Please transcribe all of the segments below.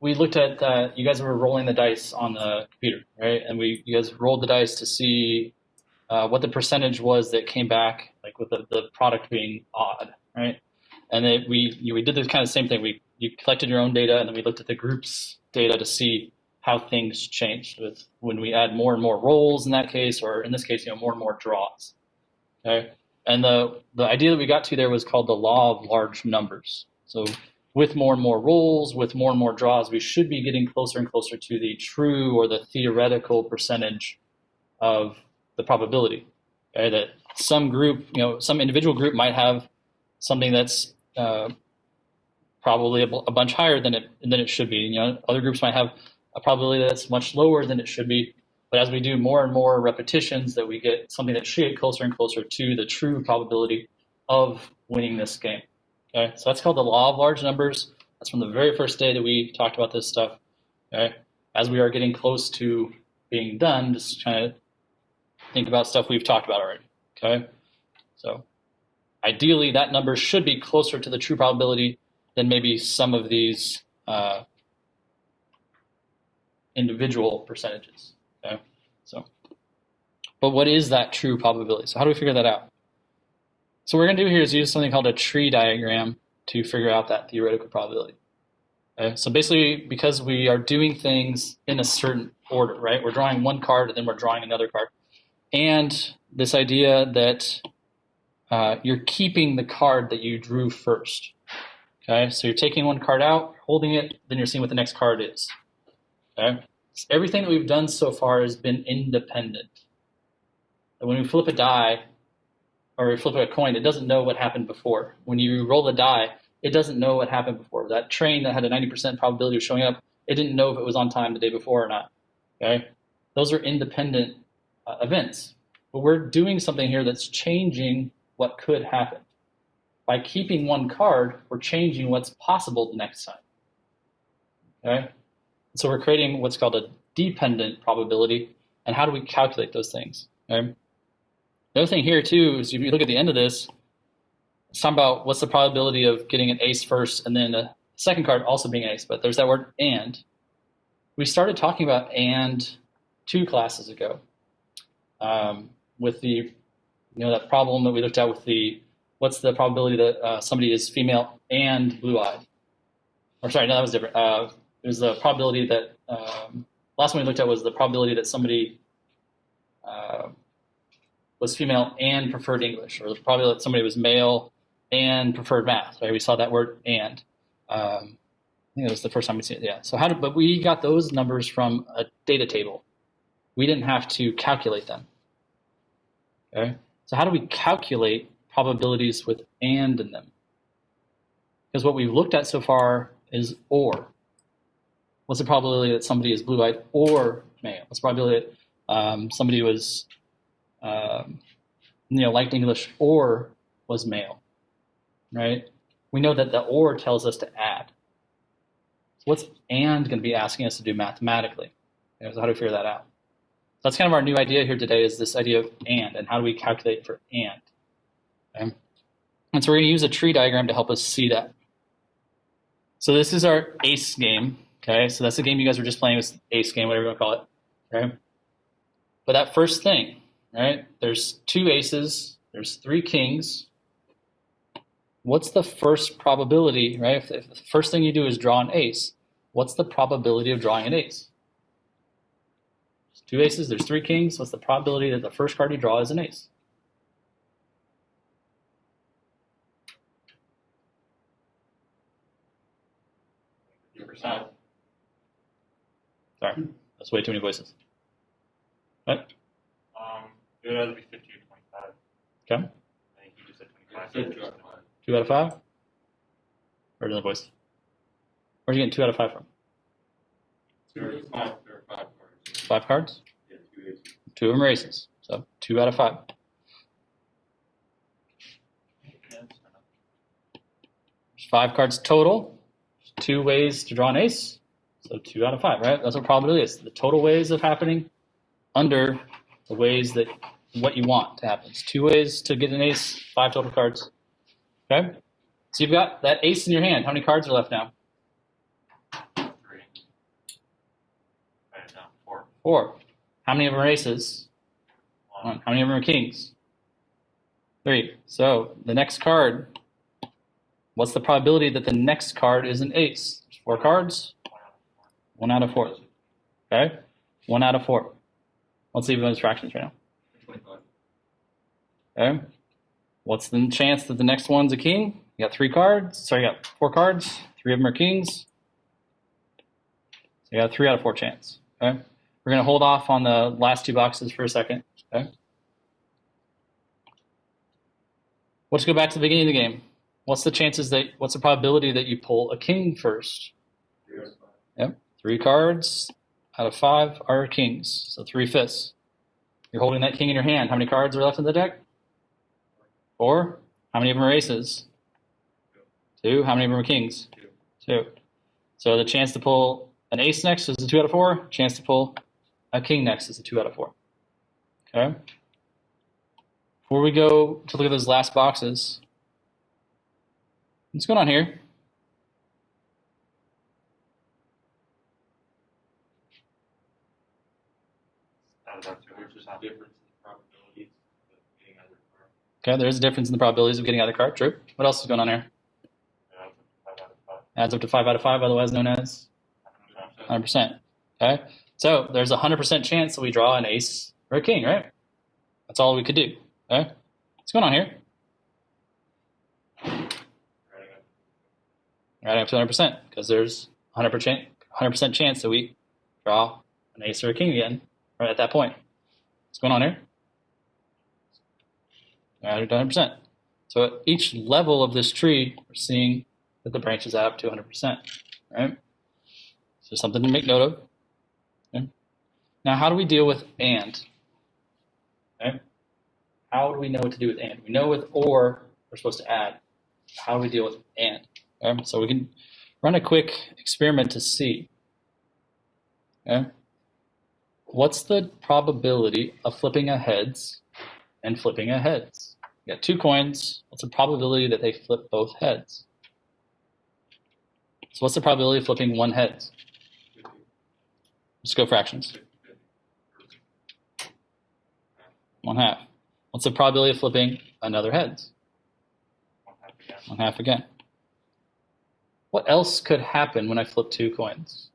we looked at you guys were rolling the dice on the computer, right? And you guys rolled the dice to see what the percentage was that came back, like with the product being odd, right? And then we did the kind of same thing. You collected your own data, and then we looked at the group's data to see how things changed with when we add more and more rolls in that case, or in this case, more and more draws. Okay, and the idea that we got to there was called the law of large numbers. So with more and more rolls, with more and more draws, we should be getting closer and closer to the true or the theoretical percentage of the probability. Okay, that some group, some individual group might have something that's probably a bunch higher than it should be. Other groups might have a probability that's much lower than it should be. But as we do more and more repetitions, that we get something that should get closer and closer to the true probability of winning this game. Okay, so that's called the law of large numbers. That's from the very first day that we talked about this stuff. Okay, as we are getting close to being done, just trying to think about stuff we've talked about already. Okay, so ideally that number should be closer to the true probability than maybe some of these individual percentages. Okay, but what is that true probability? So how do we figure that out? So what we're going to do here is use something called a tree diagram to figure out that theoretical probability. Okay, so basically, because we are doing things in a certain order, right? We're drawing one card and then we're drawing another card, and this idea that you're keeping the card that you drew first. Okay, so you're taking one card out, holding it, then you're seeing what the next card is. Okay, so everything that we've done so far has been independent. And when we flip a die, or we flip a coin, it doesn't know what happened before. When you roll the die, it doesn't know what happened before. That train that had a 90% probability of showing up, it didn't know if it was on time the day before or not. Okay, those are independent events. But we're doing something here that's changing what could happen. By keeping one card, we're changing what's possible the next time. Okay? So we're creating what's called a dependent probability. And how do we calculate those things? Okay? The other thing here, too, is if you look at the end of this, it's talking about what's the probability of getting an ace first and then a second card also being an ace. But there's that word and. We started talking about and 2 classes ago with the, that problem that we looked at with the what's the probability that somebody is female and blue-eyed? Or sorry, no, that was different. It was the probability that, last one we looked at was the probability that somebody was female and preferred English, or the probability that somebody was male and preferred math, right? We saw that word and. I think it was the first time we see it, yeah. So but we got those numbers from a data table. We didn't have to calculate them, okay? So how do we calculate probabilities with and in them? Because what we've looked at so far is or. What's the probability that somebody is blue-eyed or male? What's the probability that somebody was, liked English or was male, right? We know that the or tells us to add. So what's and going to be asking us to do mathematically? Okay, so how do we figure that out? So that's kind of our new idea here today, is this idea of and how do we calculate for and? Okay. And so we're going to use a tree diagram to help us see that. So this is our ace game. Okay, so that's the game you guys were just playing, this ace game, whatever you want to call it. Okay. But that first thing, right? There's 2 aces, there's 3 kings. What's the first probability, right? If the first thing you do is draw an ace, what's the probability of drawing an ace? There's 2 aces, there's 3 kings. What's the probability that the first card you draw is an ace? Sorry, that's way too many voices. What? It would either be 50 or 25. Okay. I think you just said 25. 2 out of 5? Or another voice? Where'd you get 2 out of 5 from? There are 5 cards. 5 cards? Yeah, 2 aces. 2 of them are aces. So 2 out of 5. There's 5 cards total. 2 ways to draw an ace. So 2 out of 5, right? That's what probability is. The total ways of happening under the ways that what you want to happen. It's 2 ways to get an ace, 5 total cards. Okay? So you've got that ace in your hand. How many cards are left now? 3. 4. How many of them are aces? 1. How many of them are kings? 3. So the next card, what's the probability that the next card is an ace? There's 4 cards. 1 out of 4. Okay? 1 out of 4. Let's leave those fractions right now. 25. Okay? What's the chance that the next one's a king? You got 3 cards. Sorry, you got 4 cards. 3 of them are kings. So you got a 3 out of 4 chance. Okay? We're going to hold off on the last 2 boxes for a second. Okay? Let's go back to the beginning of the game. What's the probability that you pull a king first? 3 out of 5. Yep. 3 cards out of 5 are kings. So 3/5. You're holding that king in your hand. How many cards are left in the deck? 4. How many of them are aces? 2. How many of them are kings? 2. So the chance to pull an ace next is a 2 out of 4. Chance to pull a king next is a 2 out of 4. Okay? Before we go to look at those last boxes, what's going on here? There's just a difference in probabilities of getting either card. Okay, there's a difference in the probabilities of getting either card. True. What else is going on here? 5 out of 5. Adds up to 5 out of 5, otherwise known as 100%. Okay, so there's a 100% chance that we draw an ace or a king, right? That's all we could do. Okay, what's going on here? Right up to 100% because there's 100% chance that we draw an ace or a king again right at that point. What's going on here? Right up to 100%. So at each level of this tree, we're seeing that the branches add up to 100%, right? So something to make note of. Okay. Now, how do we deal with and? Okay. How do we know what to do with and? We know with or we're supposed to add. How do we deal with and? Okay. So we can run a quick experiment to see. Okay. What's the probability of flipping a heads and flipping a heads? You got 2 coins. What's the probability that they flip both heads? So what's the probability of flipping one heads? Let's go fractions. 1/2. What's the probability of flipping another heads? 1/2 again. What else could happen when I flip 2 coins?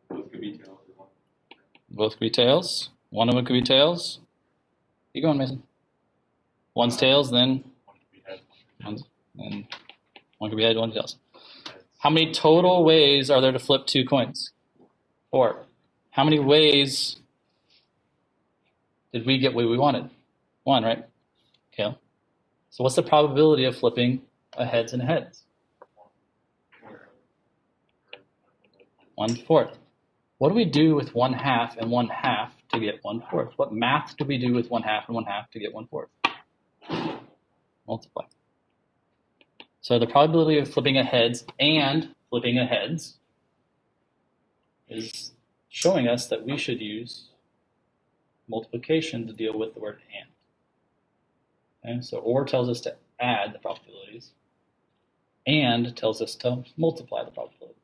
Both could be tails or one. Both could be tails. One of them could be tails. Keep going, Mason. One's tails, then One could be head. one could be head, one's tails. How many total ways are there to flip 2 coins? 4. How many ways did we get what we wanted? 1, right? Okay. So what's the probability of flipping a heads and a heads? 1/4. What do we do with 1/2 and 1/2 to get 1/4? What math do we do with 1/2 and 1/2 to get 1/4? Multiply. So the probability of flipping a heads and flipping a heads is showing us that we should use multiplication to deal with the word and. Okay, so or tells us to add the probabilities, and tells us to multiply the probabilities.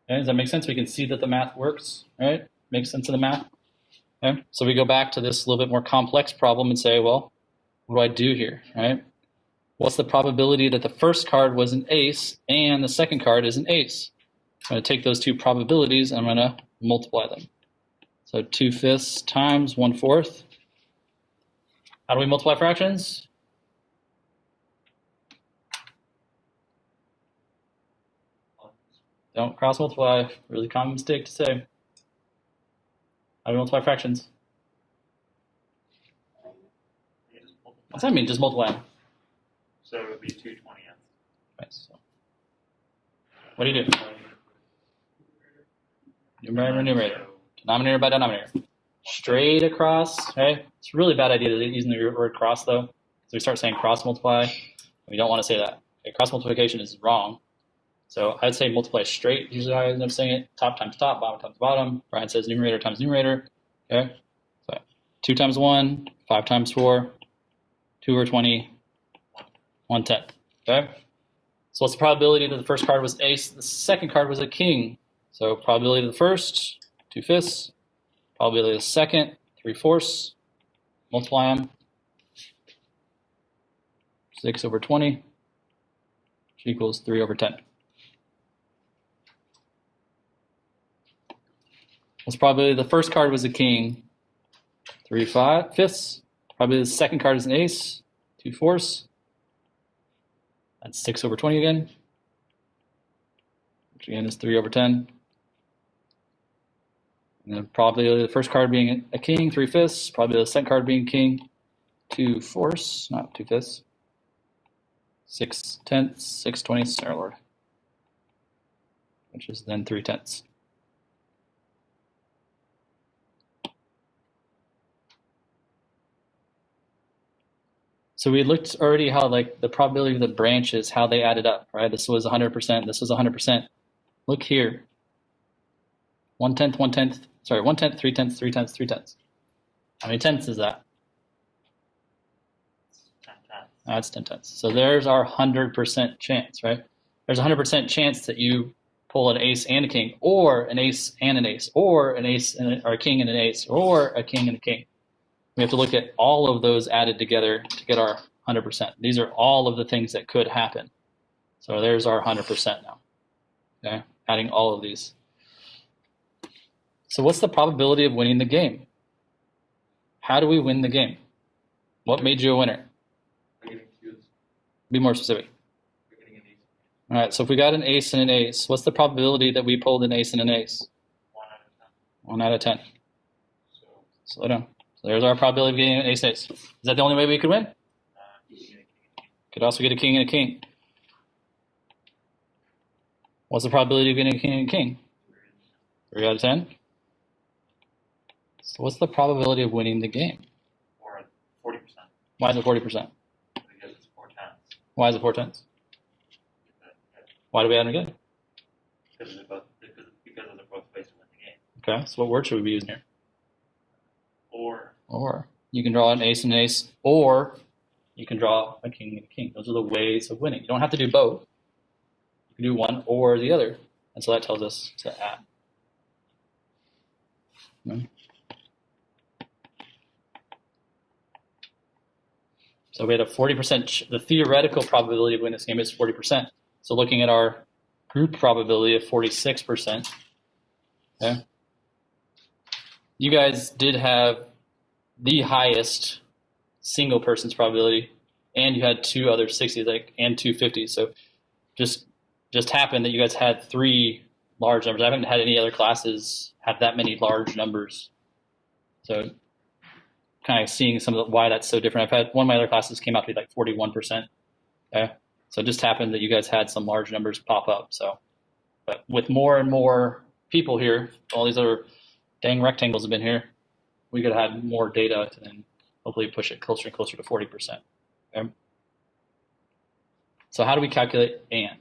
Okay, does that make sense? We can see that the math works, right? Makes sense of the math? Okay, so we go back to this little bit more complex problem and say, well, what do I do here, right? What's the probability that the first card was an ace and the second card is an ace? I'm going to take those 2 probabilities and I'm going to multiply them. So 2/5 times 1/4. How do we multiply fractions? Don't cross multiply. Really common mistake to say. How do we multiply fractions? What's that mean? Just multiply them. So it would be 2/20. Right, so what do you do? Numerator, numerator. Denominator by denominator. Straight across, okay? It's a really bad idea to using the word cross, though. So we start saying cross multiply. We don't want to say that. Okay, cross multiplication is wrong. So I'd say multiply straight. Usually I end up saying it top times top, bottom times bottom. Brian says numerator times numerator. Okay? So 2 times 1, 5 times 4, 2 over 20, 1/10. Okay? So what's the probability that the first card was ace, the second card was a king? So probability of the first, 2/5. Probability of the second, 3/4. Multiply them. 6/20, which equals 3/10. What's probability the first card was a king? 3/5. Probably the second card is an ace, 2/4. That's 6/20 again, which again is 3/10. And then probably the first card being a king, 3/5. Probably the second card being king, 2/4, not 2/5. 6/10, 6/20, our Lord, which is then 3/10. So we looked already how like the probability of the branches, how they added up, right? This was 100%, this was 100%. Look here. 1/10, 1/10, sorry, 1/10, 3/10, 3/10, 3/10. How many tenths is that? 10 tenths. That's 10 tenths. So there's our 100% chance, right? There's a 100% chance that you pull an ace and a king, or an ace and an ace, or an ace and or a king and an ace, or a king and a king. We have to look at all of those added together to get our 100%. These are all of the things that could happen. So there's our 100% now. Okay, adding all of these. So what's the probability of winning the game? How do we win the game? What made you a winner? Be more specific. All right, so if we got an ace and an ace, what's the probability that we pulled an ace and an ace? 1 out of 10. Slow down. So there's our probability of getting an ace and ace. Is that the only way we could win? Could also get a king and a king. What's the probability of getting a king and a king? 3 out of 10. So what's the probability of winning the game? 40%. Why is it 40%? Because it's 4 tenths. Why is it 4 tenths? Why do we add them again? Because they're both ways to win the game. Okay, so what word should we be using here? Or you can draw an ace and an ace, or you can draw a king and a king. Those are the ways of winning. You don't have to do both. You can do one or the other. And so that tells us to add. Okay. So we had a 40%, the theoretical probability of winning this game is 40%. So looking at our group probability of 46%, okay, you guys did have the highest single person's probability, and you had 2 other 60s, like, and 2 50s. So just happened that you guys had 3 large numbers. I haven't had any other classes have that many large numbers. So kind of seeing some of why that's so different. I've had one of my other classes came out to be like 41%. Okay, so it just happened that you guys had some large numbers pop up. So, but with more and more people here, all these other dang rectangles have been here, we could have had more data to then hopefully push it closer and closer to 40%. Okay? So how do we calculate and?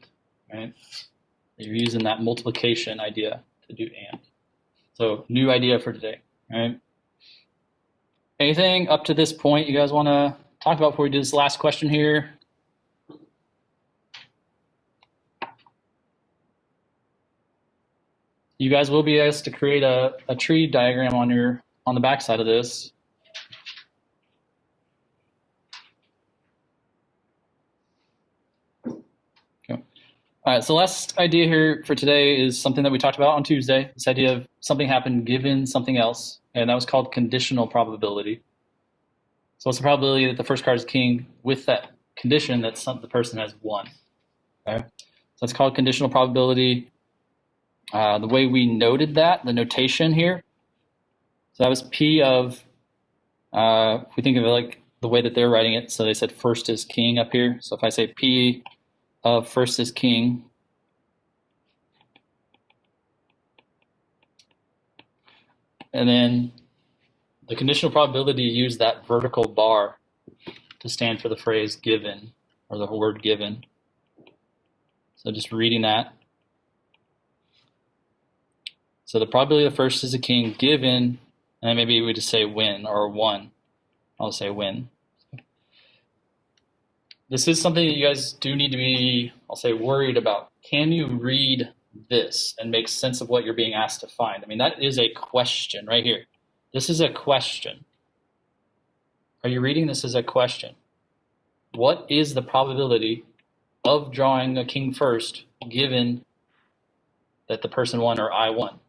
Right? You're using that multiplication idea to do and. So new idea for today. Right? Anything up to this point you guys want to talk about before we do this last question here? You guys will be asked to create a tree diagram on the back side of this. Okay. All right, so last idea here for today is something that we talked about on Tuesday, this idea of something happened given something else, and that was called conditional probability. So what's the probability that the first card is king with that condition that the person has won? Okay, so that's called conditional probability. The way we noted that, the notation here, so that was P of, if we think of it like the way that they're writing it, so they said first is king up here. So if I say P of first is king, and then the conditional probability used that vertical bar to stand for the phrase given, or the word given. So just reading that. So the probability of the first is a king given, and then maybe we just say win or won. I'll say win. This is something that you guys do need to be, I'll say, worried about. Can you read this and make sense of what you're being asked to find. I mean, that is a question right here. This is a question. Are you reading this as a question? What is the probability of drawing a king first given that the person won or I won?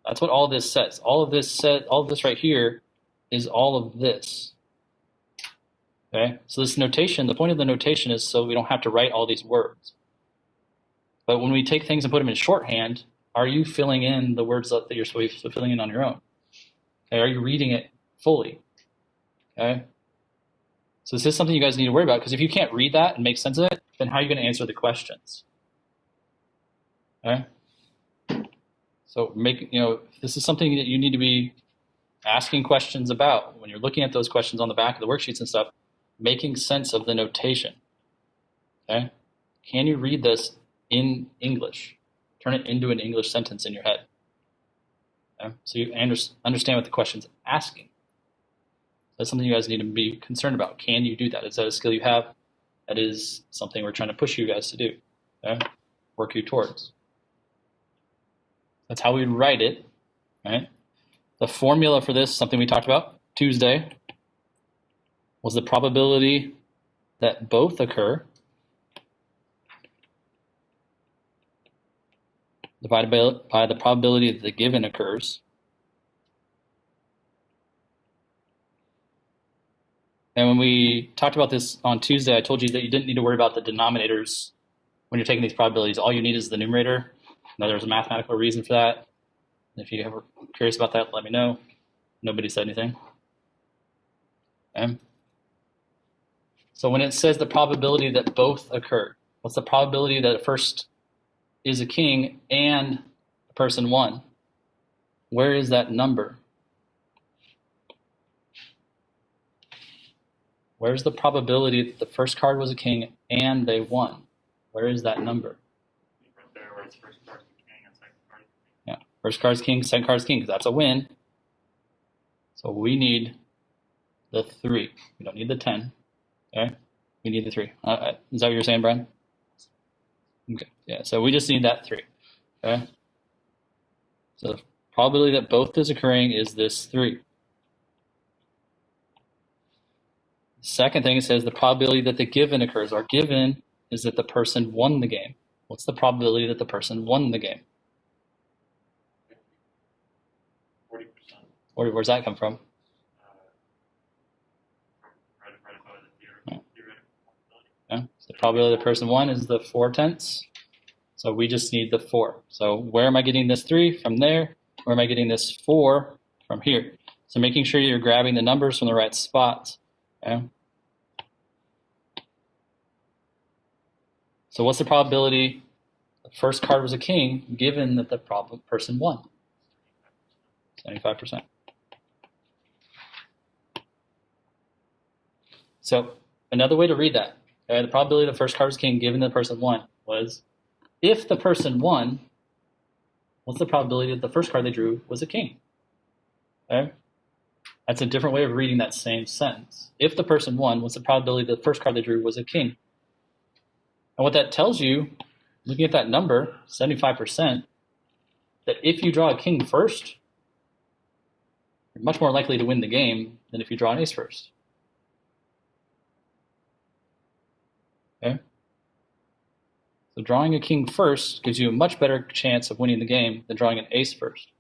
That's what all this says. All of this right here is all of this. Okay? So this notation, the point of the notation is so we don't have to write all these words. But when we take things and put them in shorthand, are you filling in the words that you're supposed to be filling in on your own? Okay? Are you reading it fully? Okay? So this is something you guys need to worry about, because if you can't read that and make sense of it, then how are you going to answer the questions? Okay? So this is something that you need to be asking questions about when you're looking at those questions on the back of the worksheets and stuff, making sense of the notation. Okay? Can you read this in English? Turn it into an English sentence in your head. Okay? So you understand what the question's asking. That's something you guys need to be concerned about. Can you do that? Is that a skill you have? That is something we're trying to push you guys to do. Okay? Work you towards. That's how we write it. Right? The formula for this, something we talked about Tuesday, was the probability that both occur divided by the probability that the given occurs. And when we talked about this on Tuesday, I told you that you didn't need to worry about the denominators when you're taking these probabilities. All you need is the numerator. Now, there's a mathematical reason for that. If you're ever curious about that, let me know. Nobody said anything. Okay. So when it says the probability that both occur, what's the probability that at first is a king and the person won? Where is that number? Where's the probability that the first card was a king and they won? Where is that number? Right there where it's first card's king and second card's king. Yeah, first card's king, second card's king, because that's a win. So we need the 3. We don't need the 10. Okay? We need the 3. Is that what you're saying, Brian? Okay. Yeah, so we just need that 3. Okay? So the probability that both is occurring is this 3. Second thing, it says the probability that the given occurs. Our given is that the person won the game. What's the probability that the person won the game? 40%. Where's that come from? Right above the theoretical probability. Yeah. So the probability the person won is the 4/10. So we just need the 4. So where am I getting this 3? From there. Where am I getting this 4? From here. So making sure you're grabbing the numbers from the right spots. Okay. So what's the probability the first card was a king given that the person won? 75%. So another way to read that, okay, the probability the first card was king given the person won was, if the person won, what's the probability that the first card they drew was a king? Okay? That's a different way of reading that same sentence. If the person won, what's the probability that the first card they drew was a king? And what that tells you, looking at that number, 75%, that if you draw a king first, you're much more likely to win the game than if you draw an ace first. Okay? So drawing a king first gives you a much better chance of winning the game than drawing an ace first.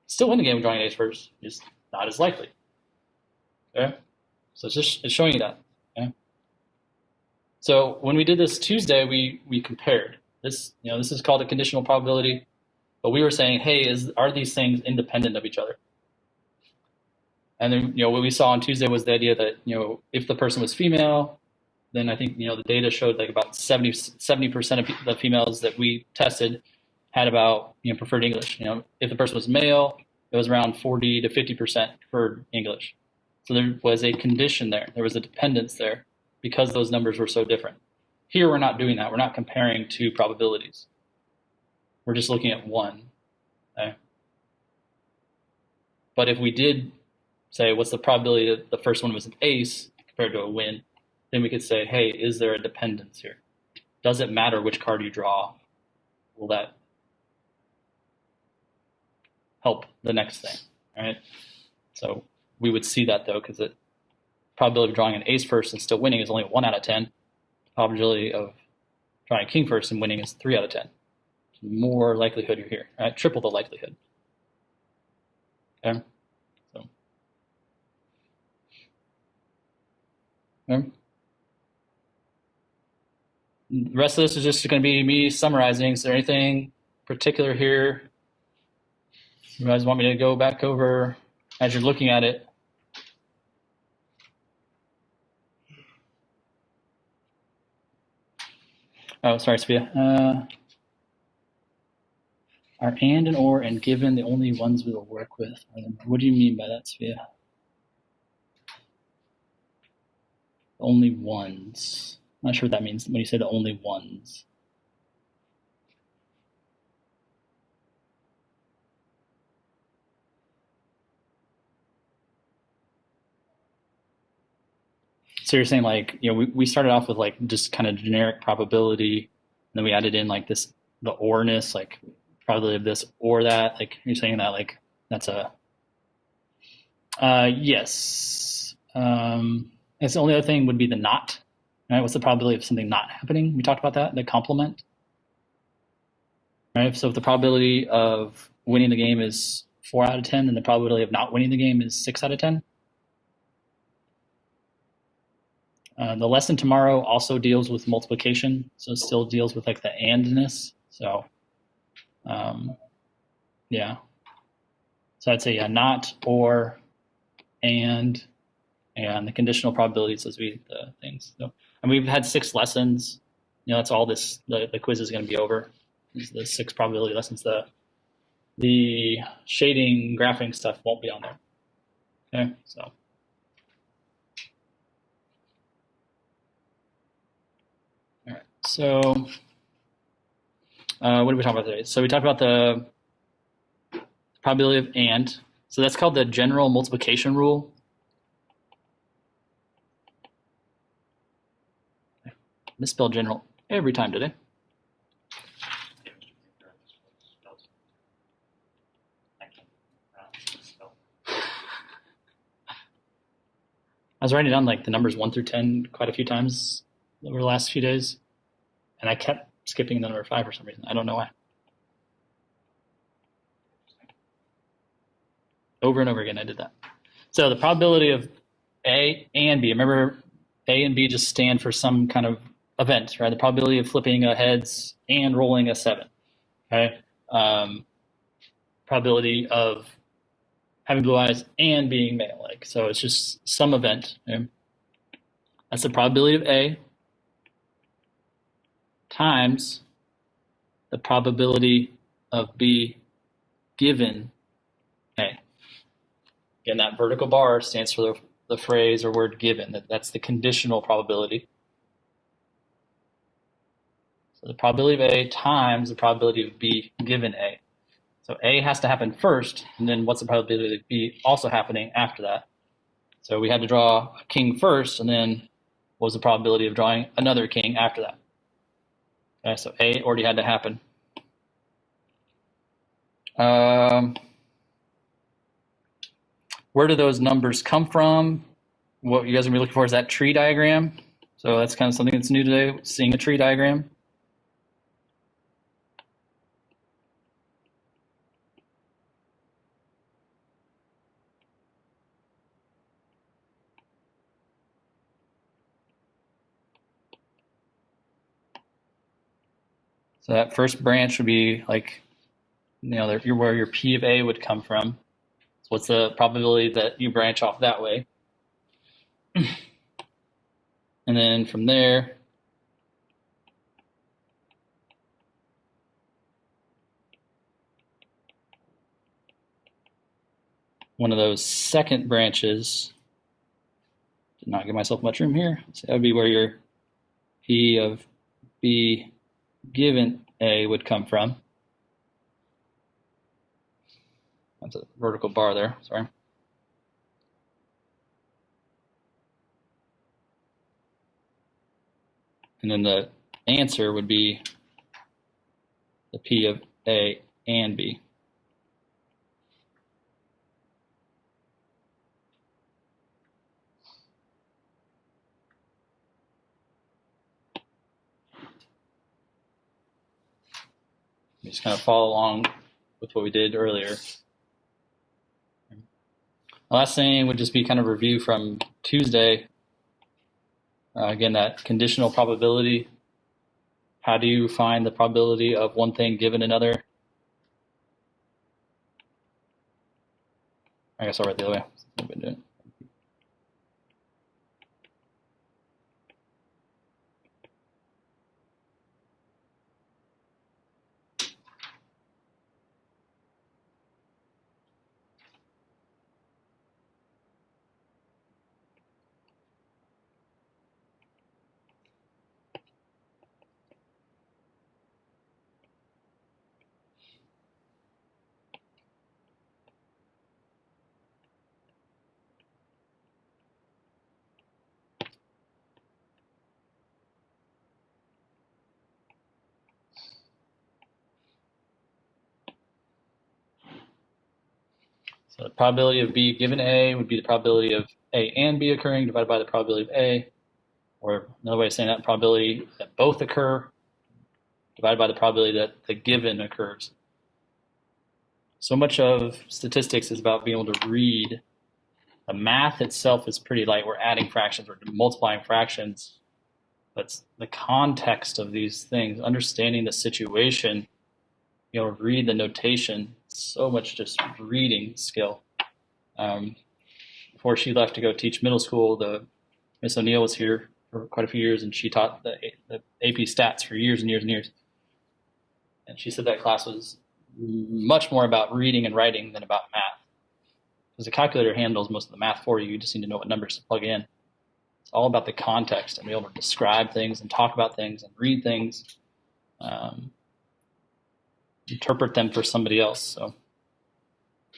Still win the game with drawing an ace first, just not as likely. Okay? So it's showing you that. Okay? So when we did this Tuesday, we compared. This is called a conditional probability, but we were saying, hey, are these things independent of each other? And then what we saw on Tuesday was the idea that if the person was female, then I think the data showed like about 70% of the females that we tested had about preferred English. If the person was male, it was around 40 to 50% preferred English. So there was a condition there. There was a dependence there because those numbers were so different. Here we're not doing that. We're not comparing two probabilities. We're just looking at one. Okay? But if we did say what's the probability that the first one was an ace compared to a win, then we could say, hey, is there a dependence here? Does it matter which card you draw? Will that help the next thing, right? So we would see that though, because the probability of drawing an ace first and still winning is only 1 out of 10. Probability of drawing a king first and winning is 3 out of 10. More likelihood you're here, right? Triple the likelihood. Okay, so okay. The rest of this is just going to be me summarizing. Is there anything particular here you guys want me to go back over as you're looking at it? Oh, sorry, Sophia. Are and or and given the only ones we will work with? What do you mean by that, Sophia? Only ones. I'm not sure what that means when you say the only ones. So you're saying like, we started off with like just kind of generic probability, and then we added in like this, the orness, like probability of this or that. Like you're saying that like that's a yes. That's the only other thing would be the not. Right? What's the probability of something not happening? We talked about that, the complement. Right? So if the probability of winning the game is 4 out of 10, then the probability of not winning the game is 6 out of 10. The lesson tomorrow also deals with multiplication, so it still deals with like the andness. So, yeah. So I'd say not, or, and the conditional probabilities as the things. So, and we've had 6 lessons. That's all this. The quiz is going to be over. Is the 6 probability lessons. The shading, graphing stuff won't be on there. Okay, so. All right. So, what did we talk about today? So we talked about the probability of and. So that's called the general multiplication rule. Misspelled general every time today. I was writing down like the numbers 1 through 10 quite a few times over the last few days, and I kept skipping the number 5 for some reason. I don't know why. Over and over again, I did that. So the probability of A and B, remember A and B just stand for some kind of event, right? The probability of flipping a heads and rolling a 7, okay? Probability of having blue eyes and being male-like. So it's just some event. Okay? That's the probability of A times the probability of B given A. Again, that vertical bar stands for the phrase or word given. That's the conditional probability. So the probability of A times the probability of B given A. So A has to happen first, and then what's the probability of B also happening after that? So we had to draw a king first, and then what was the probability of drawing another king after that? Okay, so A already had to happen. Where do those numbers come from? What you guys are going to be looking for is that tree diagram. So that's kind of something that's new today, seeing a tree diagram. So that first branch would be like, where your P of A would come from. So what's the probability that you branch off that way? And then from there, one of those second branches, did not give myself much room here. So that would be where your P of B given A would come from. That's a vertical bar there, sorry. And then the answer would be the P of A and B. just kind of follow along with what we did earlier. The last thing would just be kind of review from Tuesday. Again, that conditional probability. How do you find the probability of one thing given another? I guess I'll write the other way. I've been doing. So the probability of B given A would be the probability of A and B occurring divided by the probability of A, or another way of saying that, probability that both occur divided by the probability that the given occurs. So much of statistics is about being able to read. The math itself is pretty light. We're adding fractions, we're multiplying fractions. But the context of these things, understanding the situation, being able to read the notation, so much just reading skill. Before she left to go teach middle school, Miss O'Neill was here for quite a few years, and she taught the AP stats for years and years and years. And she said that class was much more about reading and writing than about math. Because the calculator handles most of the math for you. You just need to know what numbers to plug in. It's all about the context and be able to describe things and talk about things and read things, interpret them for somebody else. So,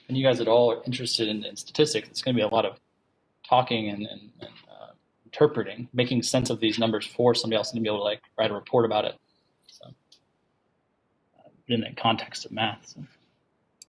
and you guys at all are interested in statistics, it's going to be a lot of talking and interpreting, making sense of these numbers for somebody else and to be able to like write a report about it. So, in the context of math. So.